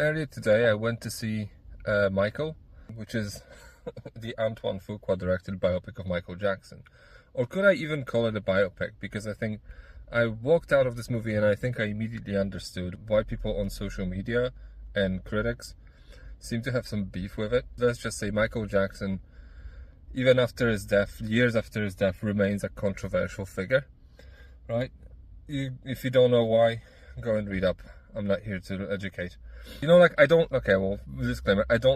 Earlier today I went to see Michael, which is the Antoine Fuqua-directed biopic of Michael Jackson. Or could I even call it a biopic? Because I think I walked out of this movie and I think I immediately understood why people on social media and critics seem to have some beef with it. Let's just say Michael Jackson, even after his death, years after his death, remains a controversial figure, right? If you don't know why, go and read up. I'm not here to educate. Disclaimer, I don't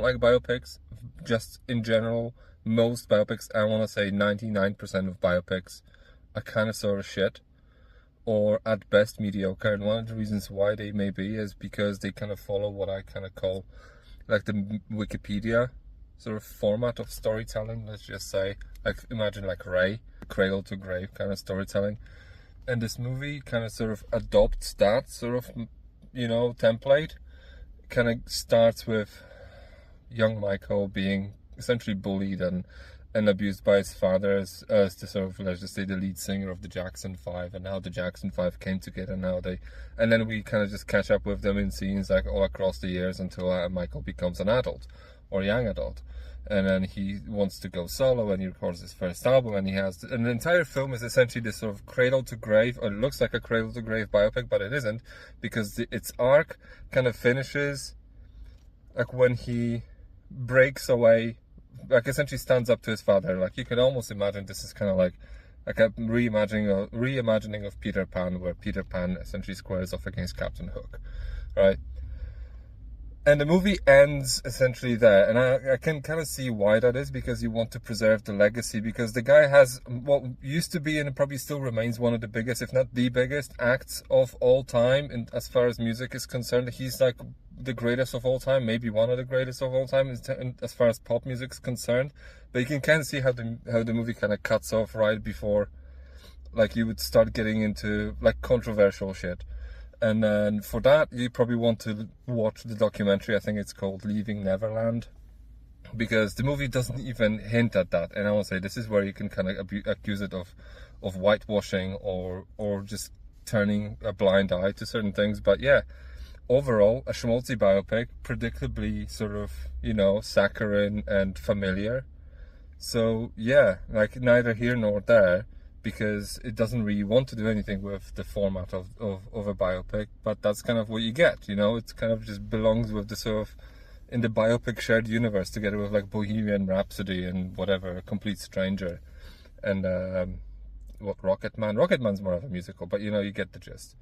like biopics, just in general. Most biopics, I want to say 99% of biopics are kind of sort of shit, or at best mediocre, and one of the reasons why they may be is because they kind of follow what I kind of call like the Wikipedia sort of format of storytelling. Let's just say, like, imagine like Ray, cradle to grave kind of storytelling, and this movie kind of sort of adopts that sort of, template. Kind of starts with young Michael being essentially bullied and abused by his father as the sort of, let's just say, the lead singer of the Jackson 5, and how the Jackson 5 came together, and then we kind of just catch up with them in scenes like all across the years until Michael becomes an adult or young adult, and then he wants to go solo and he records his first album, and the entire film is essentially this sort of cradle to grave, or it looks like a cradle to grave biopic, but it isn't, because its arc kind of finishes like when he breaks away, essentially stands up to his father. Like, you can almost imagine this is kind of like a reimagining of Peter Pan, where Peter Pan essentially squares off against Captain Hook, right? And the movie ends essentially there, and I can kind of see why that is, because you want to preserve the legacy, because the guy has what used to be, and it probably still remains, one of the biggest, if not the biggest, acts of all time, and as far as music is concerned. He's like the greatest of all time, maybe one of the greatest of all time as far as pop music is concerned. But you can kind of see how the movie kind of cuts off right before, like, you would start getting into like controversial shit. And then for that, you probably want to watch the documentary. I think it's called Leaving Neverland, because the movie doesn't even hint at that. And I want to say, this is where you can kind of accuse it of whitewashing or just turning a blind eye to certain things. But yeah, overall, a schmaltzy biopic, predictably sort of, saccharine and familiar. So yeah, like, neither here nor there, because it doesn't really want to do anything with the format of a biopic, but that's kind of what you get, It kind of just belongs with the sort of, in the biopic shared universe, together with like Bohemian Rhapsody and whatever, Complete Stranger, and Rocketman's more of a musical, but you get the gist,